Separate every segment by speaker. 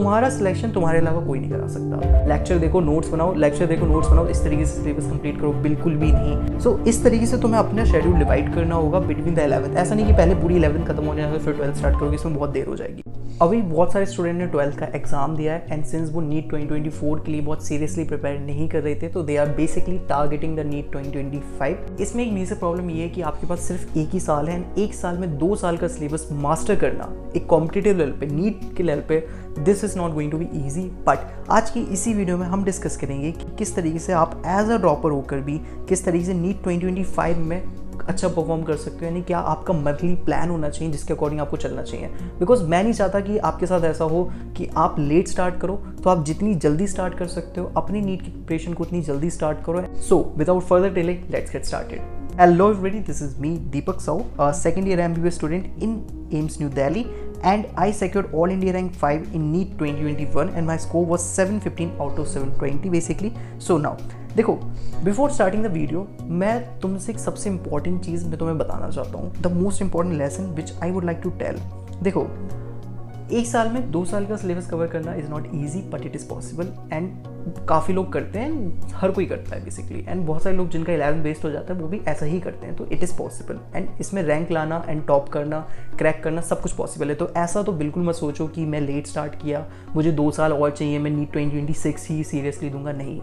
Speaker 1: तुम्हारा सिलेक्शन तुम्हारे अलावा कोई नहीं करा सकता। लेक्चर देखो नोट्स बनाओ, लेक्चर देखो नोट्स बनाओ, इस तरीके से सिलेबस कंप्लीट करो, बिल्कुल भी नहीं। सो इस तरीके से तुम्हें अपना शेड्यूल डिवाइड करना होगा बिटवीन द 11th। ऐसा नहीं कि पहले पूरी 11th खत्म हो जाएगा फिर 12th स्टार्ट करोगे, इसमें बहुत देर हो जाएगी। अभी बहुत सारे स्टूडेंट ने 12th का एग्जाम दिया है एंड सिंस वो नीट 2024 के लिए बहुत सीरियसली प्रिपेयर नहीं कर रहे थे, तो they are basically targeting the NEET 2025। इसमें एक मेजर प्रॉब्लम ये है कि आपके पास सिर्फ एक ही साल है एंड एक साल में 2 साल का सिलेबस मास्टर करना एक कॉम्पिटिटिव लेवल पे, नीट के लेवल पे, this is not going to be easy. But आज की इसी वीडियो में हम डिस्कस करेंगे कि किस तरीके से आप एज अ ड्रॉपर होकर भी किस तरीके से नीट 2025 में अच्छा परफॉर्म कर सकते हो, यानी क्या आपका मंथली प्लान होना चाहिए जिसके अकॉर्डिंग आपको चलना चाहिए। बिकॉज मैं नहीं चाहता कि आपके साथ ऐसा हो कि आप लेट स्टार्ट करो, तो आप जितनी जल्दी स्टार्ट कर सकते हो अपनी नीट की प्रिपरेशन को उतनी जल्दी स्टार्ट करो। So without further delay let's get started. Hello everybody, this is me Deepak Sahu, a second year MBBS student in AIIMS New Delhi, and I secured All India Rank 5 in NEET 2021 and my score was 715 out of 720 basically. So now देखो, before starting the video मैं तुमसे एक सबसे important चीज़ मैं तुम्हें बताना चाहता हूँ, the most important lesson which I would like to tell. देखो, एक साल में 2 साल का सिलेबस कवर करना is not easy but it is possible and काफ़ी लोग करते हैं, हर कोई करता है बेसिकली, एंड बहुत सारे लोग जिनका 11 बेस्ड हो जाता है वो भी ऐसा ही करते हैं। तो इट इज़ पॉसिबल एंड इसमें रैंक लाना एंड टॉप करना, क्रैक करना सब कुछ पॉसिबल है। तो ऐसा तो बिल्कुल मत सोचो कि मैं लेट स्टार्ट किया, मुझे 2 साल और चाहिए, मैं नीट 2026 ही सीरियसली दूंगा। नहीं,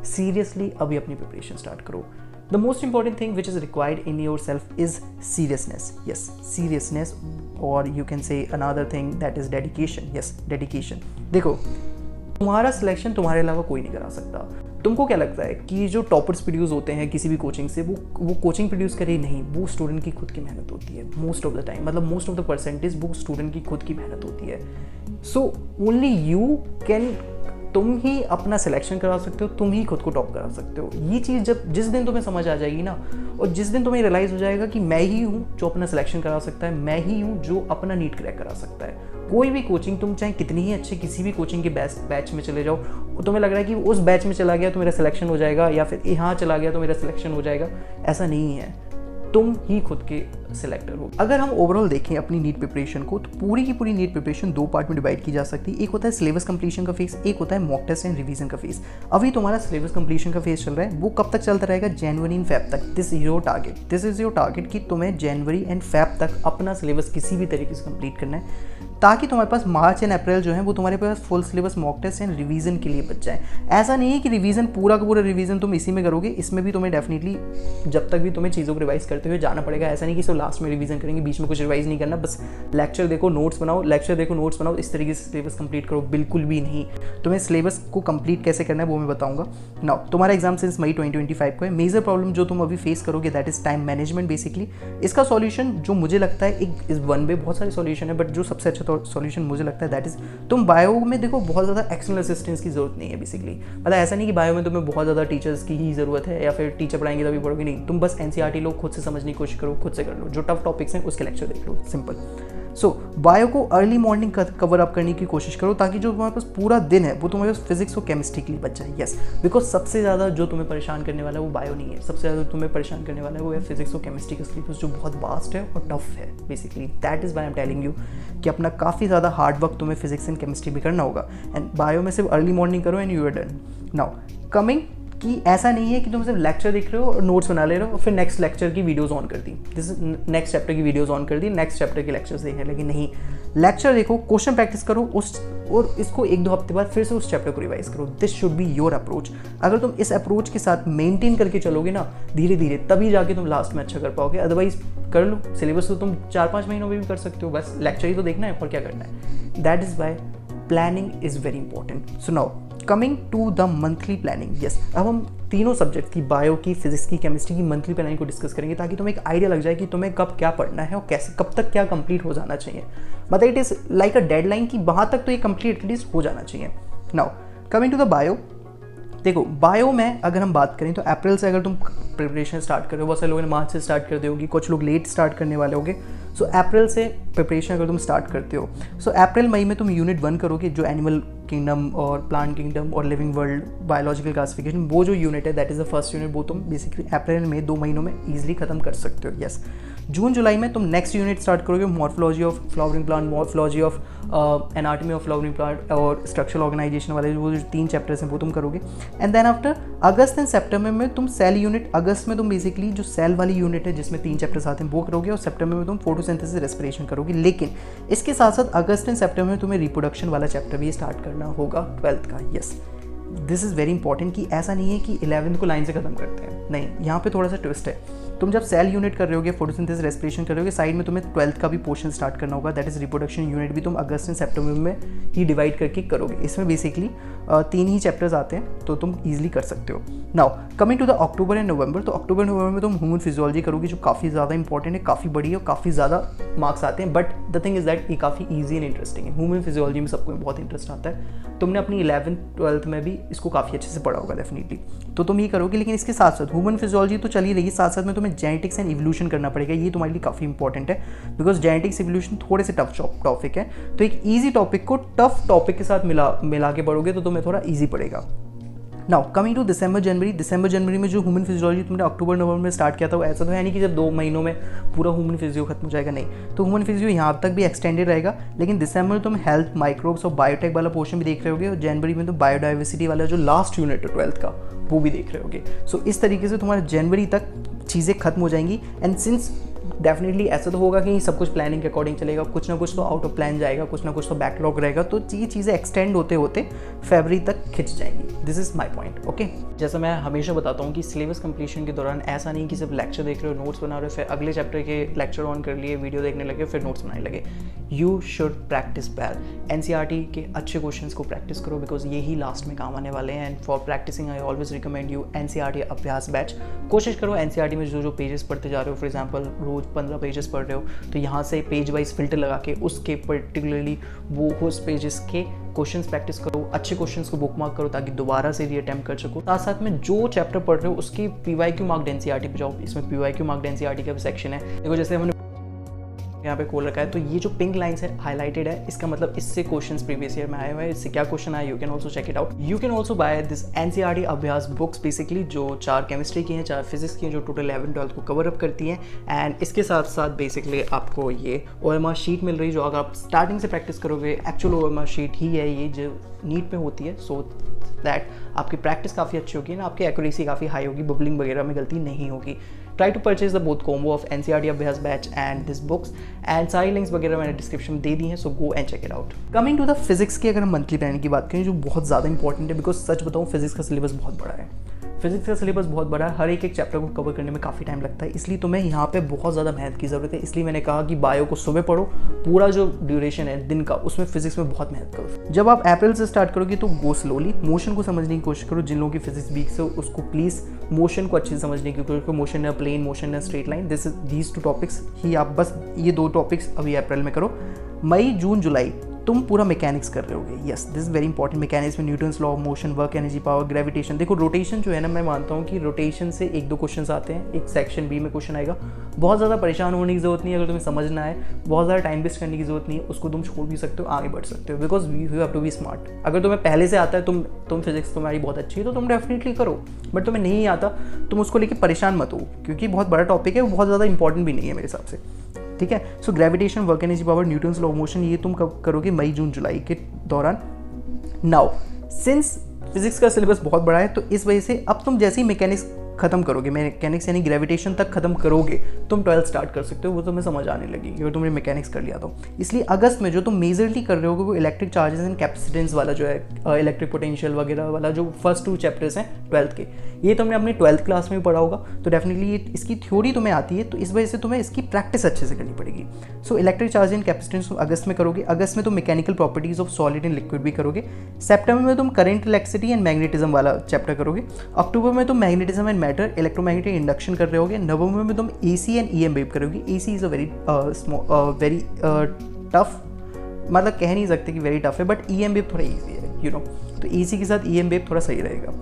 Speaker 1: सीरियसली अभी अपनी प्रिपरेशन स्टार्ट करो। The most important thing which is required in yourself is seriousness. Yes, seriousness, or you can say another thing that is dedication. Yes, dedication. देखो, तुम्हारा सिलेक्शन तुम्हारे अलावा कोई नहीं करा सकता। तुमको क्या लगता है कि जो टॉपर्स प्रोड्यूस होते हैं किसी भी कोचिंग से, वो कोचिंग प्रोड्यूस करे? नहीं, वो स्टूडेंट की खुद की मेहनत होती है मोस्ट ऑफ द टाइम, मतलब मोस्ट ऑफ द परसेंटेज वो स्टूडेंट की खुद की मेहनत होती है। सो ओनली यू कैन, तुम ही अपना सिलेक्शन करा सकते हो, तुम ही खुद को टॉप करा सकते हो। ये चीज़ जिस दिन तुम्हें समझ आ जाएगी ना, और जिस दिन तुम्हें रियलाइज़ हो जाएगा कि मैं ही हूँ जो अपना सिलेक्शन करा सकता है, मैं ही हूँ जो अपना नीट क्रैक करा सकता है। कोई भी कोचिंग, तुम चाहे कितनी ही अच्छे किसी भी कोचिंग के बैच में चले जाओ, तुम्हें लग रहा है कि उस बैच में चला गया तो मेरा सिलेक्शन हो जाएगा, या फिर यहाँ चला गया तो मेरा सिलेक्शन हो जाएगा, ऐसा नहीं है। तुम ही खुद के सिलेक्टर हो। अगर हम ओवरऑल देखें अपनी नीट प्रिपरेशन को, तो पूरी की पूरी नीट प्रिपरेशन 2 पार्ट में डिवाइड की जा सकती है। एक होता है सिलेबस कंप्लीशन का फेज, एक होता है मॉक टेस्ट एंड रिवीजन का फेज। अभी तुम्हारा सिलेबस कंप्लीशन का फेज चल रहा है, वो कब तक चलता रहेगा? जनवरी एंड फेब तक। दिस इज योर टारगेट कि तुम्हें जनवरी एंड फेब तक अपना सिलेबस किसी भी तरीके से कंप्लीट करना है, ताकि तुम्हारे पास मार्च एंड अप्रैल जो है वो तुम्हारे पास full syllabus mock test and revision के लिए बच जाए। ऐसा नहीं है कि रिवीजन पूरा का पूरा रिवीजन तुम इसी में करोगे, इसमें भी तुम्हें डेफिनेटली जब तक भी तुम्हें चीज़ों को रिवाइज करते हुए जाना पड़ेगा। ऐसा नहीं कि सिर्फ लास्ट में रिवीजन करेंगे, बीच में कुछ रिवाइज नहीं करना, बस लेक्चर देखो नोट्स बनाओ, लेक्चर देखो नोट्स बनाओ, इस तरीके से सिलेबस कंप्लीट करो, बिल्कुल भी नहीं। तुम्हें सिलेबस को कंप्लीट कैसे करना है वो मैं बताऊंगा। नाउ तुम्हारा एग्जाम सिंस मई 2025 को है। मेजर प्रॉब्लम जो तुम अभी फेस करोगे that is time management basically. इसका सॉल्यूशन जो मुझे लगता है, एक इज वन वे, बहुत सारे सॉल्यूशन है, बट जो सबसे अच्छा सॉल्यूशन मुझे लगता है दैट इज, तुम बायो में देखो बहुत ज़्यादा एक्सटर्नल असिस्टेंस की जरूरत नहीं है बेसिकली। मतलब ऐसा नहीं कि बायो में तुम्हें बहुत ज़्यादा टीचर्स की ही ज़रूरत है या फिर टीचर पढ़ाएंगे तभी पढ़ोगे, नहीं। तुम बस एनसीईआरटी लो, खुद से समझने की कोशिश करो, खुद से कर लो, जो टफ टॉपिक्स हैं उसके लेक्चर देख लो, सिंपल। सो बायो को अर्ली मॉर्निंग कवर अप करने की कोशिश करो, ताकि जो तुम्हारे पास पूरा दिन है वो तुम्हारे पास फिजिक्स और केमिस्ट्री के लिए बच जाए। यस, बिकॉज सबसे ज़्यादा जो तुम्हें परेशान करने वाला है वो बायो नहीं है, सबसे ज़्यादा तुम्हें परेशान करने वाला है वो है फिजिक्स और केमिस्ट्री का सिलेबस, जो बहुत वास्ट है और टफ है basically. That is why I am telling you कि अपना काफ़ी ज़्यादा हार्ड वर्क तुम्हें फिजिक्स एंड केमिस्ट्री भी करना होगा, एंड बायो में सिर्फ अर्ली मॉर्निंग करो and you are done. Now coming कि ऐसा नहीं है कि तुम सिर्फ लेक्चर देख रहे हो और नोट्स बना ले रहे हो और फिर नेक्स्ट लेक्चर की वीडियोस ऑन कर दी, दिस नेक्स्ट चैप्टर की वीडियोस ऑन कर दी, नेक्स्ट चैप्टर के लेक्चर्स देख रहे हैं। लेकिन नहीं, लेक्चर देखो, क्वेश्चन प्रैक्टिस करो और इसको 1-2 हफ्ते बाद फिर से उस चैप्टर को रिवाइज करो। This should be your approach. अगर तुम इस अप्रोच के साथ मेंटेन करके चलोगे ना धीरे धीरे, तभी जाके तुम लास्ट में अच्छा कर पाओगे। अदरवाइज कर लो सिलेबस तो तुम 4-5 महीनों में भी कर सकते हो, बस लेक्चर ही तो देखना है और क्या करना है। That is why planning is very important. So now coming to the monthly planning. Yes, अब हम तीनों सब्जेक्ट की, बायो की, फिजिक्स की, केमिस्ट्री की मंथली प्लानिंग को डिस्कस करेंगे, ताकि तुम्हें एक आइडिया लग जाए कि तुम्हें कब क्या पढ़ना है और कैसे, कब तक क्या कंप्लीट हो जाना चाहिए। मतलब it is like a deadline कि वहाँ तक तो ये कंप्लीट एटलीस्ट हो जाना चाहिए। Now coming to the bio, देखो बायो में अगर हम बात करें तो अप्रैल से अगर तुम प्रिपरेशन स्टार्ट कर रहे हो, बहुत सारे लोगों ने मार्च से स्टार्ट कर दी होगी, कुछ लोग लेट स्टार्ट करने वाले होंगे। सो अप्रैल से प्रिपरेशन अगर तुम स्टार्ट करते हो, सो अप्रैल मई में तुम यूनिट 1 करोगे, जो एनिमल किंगडम और प्लांट किंगडम और लिविंग वर्ल्ड बायोलॉजिकल क्लासिफिकेशन, वो जो यूनिट है that is the first unit, वो तुम बेसिकली अप्रैल में 2 महीनों में ईजिली खत्म कर सकते हो। यस, जून जुलाई में तुम नेक्स्ट यूनिट स्टार्ट करोगे, morphology of flowering plant, morphology of anatomy of flowering plant और स्ट्रक्चरल ऑर्गेनाइजेशन वाले वो जो 3 चैप्टर्स हैं वो तुम करोगे। एंड देन आफ्टर अगस्त एंड सितंबर में तुम सेल यूनिट, अगस्त में तुम बेसिकली जो सेल वाली यूनिट है जिसमें 3 चैप्टर्स आते हैं वो करोगे, और सितंबर में तुम फोटोसिंथेसिस रेस्पिरेशन करोगे। लेकिन इसके साथ साथ अगस्त एंड सितंबर में तुम्हें रिप्रोडक्शन वाला चैप्टर भी स्टार्ट करना होगा 12th का। Yes, this is very important कि ऐसा नहीं है कि 11th को लाइन से ख़त्म करते हैं, नहीं, यहाँ पे थोड़ा सा ट्विस्ट है। तुम जब सेल यूनिट कर रहे होगे, फोटोसिंथेसिस रेस्पिरेशन कर रहे होगे, साइड में तुम्हें 12th का भी पोर्शन स्टार्ट करना होगा, दैट इज़ रिप्रोडक्शन यूनिट भी तुम अगस्त एंड सितंबर में ही डिवाइड करके करोगे। इसमें बेसिकली 3 ही चैप्टर्स आते हैं तो तुम ईजिली कर सकते हो। Now coming to the October and November, तो अक्टूबर नवंबर में तुम ह्यूमन फिजियोलॉजी करोगे जो काफ़ी ज़्यादा इंपॉर्टेंट है, काफ़ी बड़ी है और काफ़ी ज़्यादा मार्क्स आते हैं, but the thing is that ये काफ़ी ईजी एंड इंटरेस्टिंग है। ह्यूमन फिजियोलॉजी में सबको बहुत इंटरेस्ट आता है, तुमने अपनी 11th 12th में भी इसको काफ़ी अच्छे से पढ़ा होगा डेफिनेटली, तो तुम ये करोगे। लेकिन इसके साथ साथ ह्यूमन फिजियोलॉजी तो चली रही है, साथ साथ में तुम्हें जेनेटिक्स एंड इवोल्यूशन करना पड़ेगा। ये तुम्हारे लिए काफ़ी इंपॉर्टेंट है बिकॉज जेनेटिक्स इवोल्यूशन थोड़े से टफ टॉपिक है, तो एक ईजी टॉपिक को टफ टॉपिक के साथ मिला के पढ़ोगे तो तुम्हें थोड़ा ईजी पड़ेगा। नाउ कमिंग टू दिसंबर जनवरी में जो ह्यूमन फिजियोलॉजी तुमने अक्टूबर नवंबर में स्टार्ट किया था, वो ऐसा तो है नहीं कि जब 2 महीनों में पूरा ह्यूमन फिजियो खत्म हो जाएगा, नहीं, तो ह्यूमन फिजियो यहाँ तक भी एक्सटेंडेड रहेगा। लेकिन दिसंबर में तुम हेल्थ, माइक्रोब्स और बायोटेक वाला पोर्शन भी देख रहे होगे, और जनवरी में तो बायोडाइवर्सिटी वाला जो लास्ट यूनिट है 12th का वो भी देख रहे होगे। सो इस तरीके से तुम्हारे जनवरी तक चीज़ें खत्म हो जाएंगी। एंड सिंस डेफिनेटली ऐसा तो होगा कि सब कुछ प्लानिंग के अकॉर्डिंग चलेगा, कुछ ना कुछ तो आउट ऑफ प्लान जाएगा, कुछ ना कुछ तो बैकलॉग रहेगा, तो ये चीज़ें एक्सटेंड होते होते फरवरी तक खिंच जाएंगी। This is my point. Okay, जैसा मैं हमेशा बताता हूँ कि सिलेबस कंप्लीशन के दौरान ऐसा नहीं कि सिर्फ लेक्चर देख रहे हो, नोट्स बना रहे हो, फिर अगले चैप्टर के लेक्चर ऑन कर लिए, वीडियो देखने लगे, फिर नोट्स बनाने लगे। You should practice well. NCERT के अच्छे क्वेश्चंस को प्रैक्टिस करो बिकॉज यही लास्ट में काम आने वाले हैं। And for practicing I always recommend you NCERT Abhyas batch. कोशिश करो एनसीईआरटी में जो पेजेस पढ़ते जा रहे हो, फॉर एग्जाम्पल रोज 15 पेजेस पढ़ रहे हो, तो यहाँ से पेज वाइज फिल्टर लगा के उसके पर्टिकुलरली वो उस पेजेस के क्वेश्चंस प्रैक्टिस करो, अच्छे क्वेश्चंस को बुकमार्क करो ताकि दोबारा से रीअटेम्प्ट कर सको। साथ साथ में जो चैप्टर पढ़ रहे हो उसकी पीवाईक्यू मार्क्ड एनसीईआरटी पे जाओ। इसमें पीवाईक्यू मार्क्ड एनसीईआरटी का भी सेक्शन है। देखो जैसे हमने यहाँ पे खोल रखा है, तो ये जो पिंक लाइन्स है हाईलाइटेड है, इसका मतलब इससे क्वेश्चंस प्रीवियस ईयर में आए हुए हैं। इससे क्या क्वेश्चन आया, you can also check it out. You can also buy this NCERT Abhyas books, basically जो 4 केमिस्ट्री की हैं, 4 फिजिक्स की हैं, जो टोटल 11 12 को कवर अप करती हैं। एंड इसके साथ साथ बेसिकली आपको ये ओएमआर शीट मिल रही है, जो अगर आप स्टार्टिंग से प्रैक्टिस करोगे, एक्चुअल ओएमआर शीट ही है ये जो नीट में होती है, सो दैट आपकी प्रैक्टिस काफ़ी अच्छी होगी ना, आपकी एक्यूरेसी काफ़ी हाई होगी, बबलिंग वगैरह में गलती नहीं होगी। Try to purchase the both combo of NCERT Abhyas batch and this books, and सारी लिंक्स वगैरह मैंने डिस्क्रिप्शन में दे दी हैं, so go and check it out. Coming to the physics की अगर हम मंथली प्लानिंग की बात करें, जो बहुत ज़्यादा इंपॉर्टेंट है बिकॉज सच बताऊँ फिजिक्स का सिलेबस बहुत बड़ा है। फिजिक्स का सिलेबस बहुत बड़ा है, हर एक चैप्टर को कवर करने में काफ़ी टाइम लगता है, इसलिए तुम्हें यहाँ पे बहुत ज़्यादा मेहनत की ज़रूरत है। इसलिए मैंने कहा कि बायो को सुबह पढ़ो, पूरा जो ड्यूरेशन है दिन का उसमें फिजिक्स में बहुत मेहनत करो। जब आप अप्रैल से स्टार्ट करोगे तो गो स्लोली, मोशन को समझने की कोशिश करो। जिन लोगों की फिजिक्स वीक से उसको प्लीज़ मोशन को अच्छे से समझने की कोशिश करो। मोशन है प्लेन, मोशन है स्ट्रेट लाइन, दीज 2 टॉपिक्स ही आप बस ये 2 टॉपिक्स अभी अप्रैल में करो। मई जून जुलाई तुम पूरा मैकेनिक्स कर रहे होगे। Yes, this is very important. Mechanics में Newton's law of motion, work energy power, gravitation. देखो रोटेशन जो है ना, मैं मानता हूँ कि रोटेशन से 1-2 क्वेश्चन आते हैं, एक सेक्शन बी में क्वेश्चन आएगा। बहुत ज़्यादा परेशान होने की जरूरत नहीं है, अगर तुम्हें समझना है, बहुत ज़्यादा टाइम वेस्ट करने की जरूरत नहीं है, उसको तुम छोड़ भी सकते हो, आगे बढ़ सकते हो, because you have to be smart. अगर तुम्हें पहले से आता है, तुम फिजिक्स तुम्हारी बहुत अच्छी है, तो तुम डेफिनेटली करो, बट तुम्हें नहीं आता तुम उसको लेकर परेशान मत हो, क्योंकि बहुत बड़ा टॉपिक है, वो बहुत ज़्यादा इंपॉर्टेंट भी नहीं है मेरे हिसाब से, ठीक है। So gravitation, work energy power, Newton's law of motion, ये तुम कब करोगे? मई जून जुलाई के दौरान। नाउ सिंस फिजिक्स का सिलेबस बहुत बड़ा है, तो इस वजह से अब तुम जैसे ही मैकेनिक्स खत्म करोगे, मैकेनिक्स यानी ग्रेविटेशन तक खत्म करोगे, तुम 12th स्टार्ट कर सकते हो, वो तुम्हें समझ आने लगेगी अगर तुमने मैकेनिक्स कर लिया तो। इसलिए अगस्त में जो तुम मेजरली कर रहे होगे वो इलेक्ट्रिक चार्जेस एंड कैपेसिटेंस वाला जो है, इलेक्ट्रिक पोटेंशियल वगैरह वाला जो फर्स्ट 2 चैप्टर्स हैं 12th के, ये तुमने अपनी 12th क्लास में पढ़ा होगा, तो डेफिनेटली ये इसकी थ्योरी तुम्हें आती है, तो इस वजह से तुम्हें इसकी प्रैक्टिस अच्छे से करनी पड़ेगी। So electric charge and capacitance तुम अगस्त में करोगे। अगस्त में तुम mechanical properties of solid and liquid भी करोगे। सितंबर में तुम करंट, इलेक्ट्रिसिटी एंड मैग्नेटिज्म वाला चैप्टर करोगे। अक्टूबर में तुम magnetism and matter, electromagnetic induction कर रहे होगे। नवंबर में तुम एसी एंड ईएम वेव करोगे। AC is a very tough, मतलब कह नहीं सकते कि वेरी टफ है, बट ईएम वेव थोड़ा ईजी है, यू नो, तो एसी के साथ ईएम वेव थोड़ा सही रहेगा।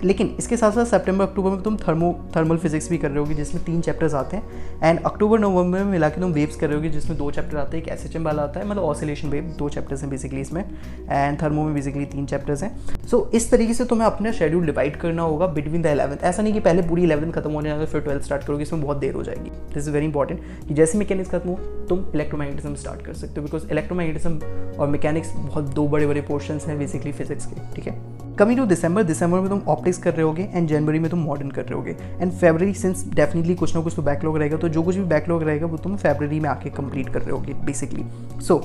Speaker 1: लेकिन इसके साथ साथ सितंबर अक्टूबर में तुम थर्मल फिजिक्स भी कर रहे होगे, जिसमें 3 चैप्टर्स आते हैं। एंड अक्टूबर नवंबर में मिला के तुम वेव्स कर रहे होगे, जिसमें 2 चैप्टर आते हैं, एक एसएचएम वाला आता है, मतलब ऑसिलेशन वेव, 2 चैप्टर्स हैं बेसिकली इसमें, एंड थर्मो में बेसिकली 3 चैप्टर्स हैं। सो इस तरीके से तुम्हें अपना शेड्यूल डिवाइड करना होगा बिटवीन द 11th। ऐसा नहीं कि पहले पूरी 11th खत्म होने जाएगा फिर 12th स्टार्ट करोगे, इसमें बहुत देर हो जाएगी। दिस इज वेरी इंपॉर्टेंट कि जैसे मैकेनिक्स खत्म हो तुम इलेक्ट्रोमैग्नेटिज्म स्टार्ट कर सकते हो, बिकॉज इलेक्ट्रोमैग्नेटिज्म और मैकेनिक्स बहुत दो बड़े बड़े पोर्शंस हैं बेसिकली फिजिक्स के, ठीक है। कमिंग टू दिसंबर में तुम ऑप्टिक्स कर रहे होगे एंड जनवरी में तुम मॉडर्न कर रहे होगे एंड फरवरी सिंस डेफिनेटली कुछ ना कुछ तो बैकलॉग रहेगा, तो जो कुछ भी बैकलॉग रहेगा वो तुम फरवरी में आके कंप्लीट कर रहे होगे बेसिकली। सो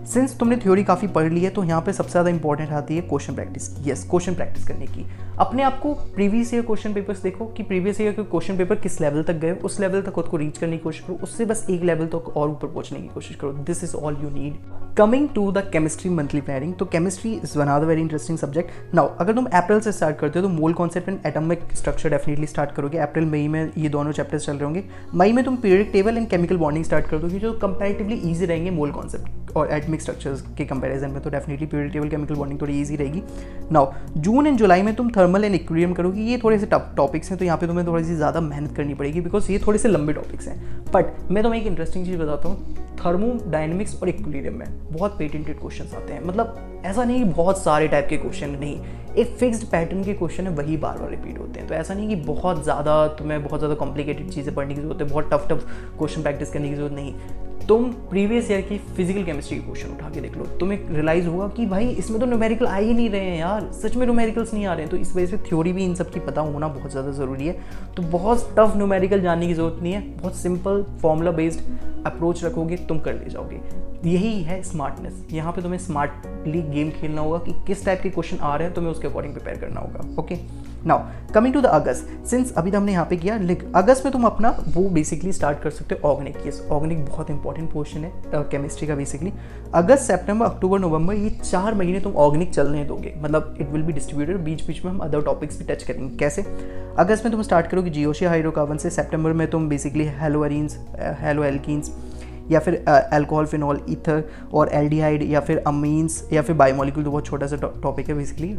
Speaker 1: सिंस तुमने थ्योरी काफ़ी पढ़ ली है तो यहाँ पे सबसे ज़्यादा इंपॉर्टेंट आती है question practice. Yes, question practice करने की। अपने आप को प्रीवियस ईयर क्वेश्चन पेपर्स देखो कि प्रीवियस ईयर के क्वेश्चन पेपर किस लेवल तक गए, उस लेवल तक खुद को रीच करने की कोशिश करो, उससे बस एक लेवल तक और ऊपर पहुंचने की कोशिश करो। This is all you need. Coming to the chemistry monthly planning, तो chemistry is one of the very interesting subject. Now अगर तुम अप्रैल से स्टार्ट करते हो तो mole concept and atomic structure definitely start करोगे। अप्रैल मई में ये दोनों चैप्टर्स चल रहे होंगे। मई में तुम periodic table and chemical bonding start कर दोगे, जो कंपैरेटिवली ईजी रहेंगे मोल कॉन्सेप्ट और एटॉमिक स्ट्रक्चर्स के कंपैरिजन में, तो definitely periodic table chemical bonding थोड़ी ईजी रहेगी। नाउ जून एंड जुलाई में तुम थर्मल एंड इक्विलिब्रियम करोगे। ये थोड़े से टफ टॉपिक्स हैं तो यहाँ पे तुम्हें थोड़ी सी ज़्यादा मेहनत करनी पड़ेगी बिकॉज ये थोड़े से लंबे टॉपिक्स हैं। बट मैं तुम्हें एक इंटरेस्टिंग चीज़ बताता हूँ, थर्मोडायनेमिक्स और इक्विलिब्रियम में बहुत पेटेंटेड क्वेश्चंस आते हैं। मतलब ऐसा नहीं बहुत सारे टाइप के क्वेश्चन नहीं, एक फिक्स्ड पैटर्न के क्वेश्चन है वही बार बार रिपीट होते हैं। तो ऐसा नहीं कि बहुत ज़्यादा कॉम्प्लिकेटेड चीज़ें पढ़ने की जरूरत है, बहुत टफ क्वेश्चन प्रैक्टिस करने की जरूरत नहीं। तुम प्रीवियस ईयर की फिजिकल केमिस्ट्री के क्वेश्चन उठा के देख लो, तुम्हें रियलाइज होगा कि भाई इसमें तो न्यूमेरिकल आ ही नहीं रहे हैं यार, सच में न्यूमेरिकल्स नहीं आ रहे हैं। तो इस वजह से थ्योरी भी इन सब की पता होना बहुत ज़्यादा ज़रूरी है। तो बहुत टफ न्यूमेरिकल जानने की जरूरत नहीं है, बहुत सिंपल फॉर्मूला बेस्ड अप्रोच रखोगे तुम कर ले जाओगे। यही है स्मार्टनेस। यहाँ पे तुम्हें स्मार्टली गेम खेलना होगा कि किस टाइप के क्वेश्चन आ रहे हैं, तुम्हें उसके अकॉर्डिंग प्रिपेयर करना होगा। Okay, now coming to the August, since अभी तो हमने यहाँ पे किया, अगस्त में तुम अपना वो बेसिकली स्टार्ट कर सकते हो ऑर्गेनिक। यस, ऑर्गेनिक बहुत इंपॉर्टेंट पोर्शन है केमिस्ट्री का बेसिकली। अगस्त, सितंबर, अक्टूबर, नवंबर, ये 4 महीने तुम ऑर्गेनिक चलने दोगे, मतलब इट विल बी डिस्ट्रीब्यूटेड। बीच बीच में हम अदर टॉपिक्स भी टच करेंगे। कैसे? अगस्त में तुम स्टार्ट करोगे जियोशी हाइड्रोकार्बन से, सितंबर में तुम बेसिकली हेलोअरीन्स, हेलो एल्कीन्स या फिर अल्कोहल, फिनॉल, ईथर और एल्डिहाइड या फिर अमीन्स या फिर बायोमोलिक्यूल, तो बहुत छोटा सा टॉपिक है बेसिकली,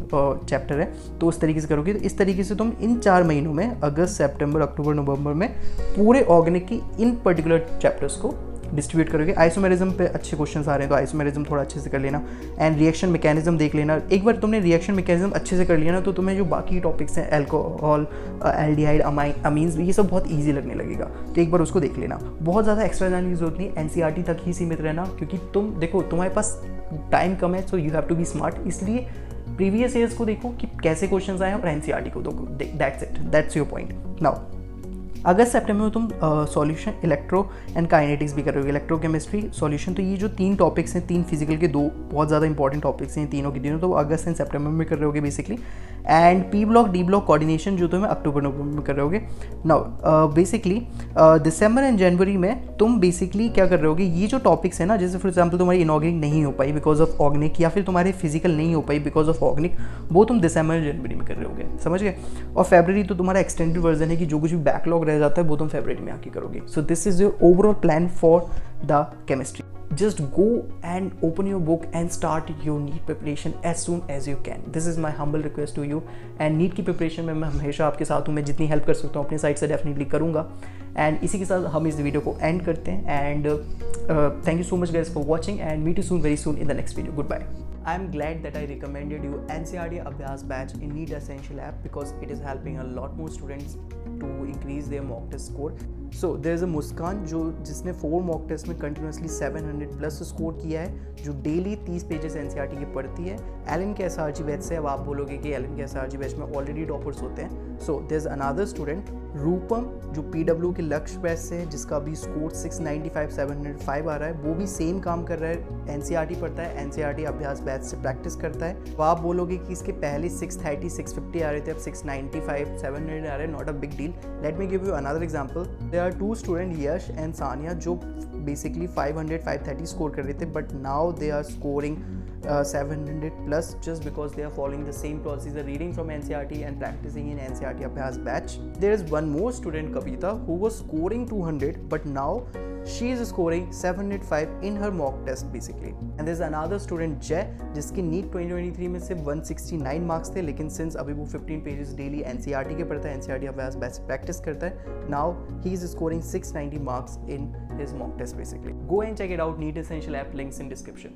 Speaker 1: चैप्टर है। तो उस तरीके से करोगे। तो इस तरीके से तुम इन 4 महीनों में अगस्त, सितंबर, अक्टूबर, नवंबर में पूरे ऑर्गेनिक की इन पर्टिकुलर चैप्टर्स को डिस्ट्रीब्यूट करोगे। आइसोमेरिज्म पे अच्छे क्वेश्चंस आ रहे हैं तो आइसोमेरिज्म थोड़ा अच्छे से कर लेना एंड रिएक्शन मैकेनिज्म देख लेना। एक बार तुमने रिएक्शन मैकेनिज्म अच्छे से कर लिया ना तो तुम्हें जो बाकी टॉपिक्स हैं अल्कोहल, एल्डिहाइड, अमीन्स, ये सब बहुत ईजी लगने लगेगा। तो एक बार उसको देख लेना। बहुत ज़्यादा एक्स्ट्रा जानने की जरूरत नहीं, एनसीईआरटी तक ही सीमित रहना, क्योंकि तुम देखो तुम्हारे पास टाइम कम है, so you have to be smart. इसलिए प्रीवियस ईयर्स को देखो कि कैसे क्वेश्चंस आए और एनसीईआरटी को देखो। That's it, that's your point. Now अगस्त सितंबर में तुम सॉल्यूशन इलेक्ट्रो एंड काइनेटिक्स भी करोगे, इलेक्ट्रोकेमिस्ट्री सॉल्यूशन। तो ये जो 3 टॉपिक्स हैं, 3 फिजिकल के 2 बहुत ज़्यादा इंपॉर्टेंट टॉपिक्स हैं तीनों के तीनों, तो अगस्त एंड सितंबर में कर रहे होगे basically. And P block, D block coordination जो तुम्हें अक्टूबर नवंबर में कर रहे होगे। नाउ बेसिकली दिसंबर एंड जनवरी में तुम बेसिकली क्या कर रहे होगे, ये जो टॉपिक्स है ना, जैसे फॉर एग्जाम्पल तुम्हारी इनऑर्गेनिक नहीं हो पाई बिकॉज ऑफ ऑर्गेनिक, या फिर तुम्हारे फिजिकल नहीं हो पाई बिकॉज ऑफ ऑर्गेनिक, वो तुम दिसंबर जनवरी में कर रहे होगे, समझ गए। और फरवरी तो तुम्हारा एक्सटेंडेड वर्जन है कि जो कुछ भी बैकलॉग रह जाता है वो तुम फरवरी में आके करोगे। So this is your overall plan for the chemistry. Just go and open your book and start your NEET preparation as soon as you can. This is my humble request to you. And NEET की preparation में मैं हमेशा आपके साथ हूँ, मैं जितनी help कर सकता हूँ अपनी साइड से डेफिनेटली करूँगा। एंड इसी के साथ हम इस वीडियो को एंड करते हैं। And thank you so much guys for watching and meet you soon, very soon in the next video. Good bye. I am glad that I recommended you NCERT Abhyas batch in NEET Essential app because it is helping a lot more students to increase their mock test score. So there is a मुस्कान जिसने 4 mock test में continuously 700 plus score किया है, जो daily 30 pages NCERT की पढ़ती है। Elon के SRG batch से अब आप बोलोगे कि एलन के SRG बैच में ऑलरेडी टॉपर्स होते हैं। So there is another student Rupam जो PW के लक्ष्य बैच से है, जिसका भी स्कोर 695 705 आ रहा है, वो भी सेम काम कर रहा है, NCERT पढ़ता है, NCERT अभ्यास बैच से प्रैक्टिस करता है। तो आप बोलोगे कि इसके पहले 630 650 आ रहे थे, अब 695 700 आ रहे हैं, not a big deal. Let me give you another example. There are 2 student Yash and Sania जो बेसिकली 500 530 स्कोर कर रहे थे, but now they are scoring 700 plus just because they are following the same procedure, reading from NCERT and practicing in NCERT Abhyas batch. There is one more student, Kavita, who was scoring 200 but now she is scoring 705 in her mock test basically. And there is another student Jay जिसके NEET 2023 में सिर्फ 169 marks थे, लेकिन since अभी वो 15 pages daily NCERT के पढ़ता है, NCERT Abhyas batch प्रैक्टिस करता है, now he is scoring 690 marks in his mock test basically. Go and check it out, NEET Essential app, links in description.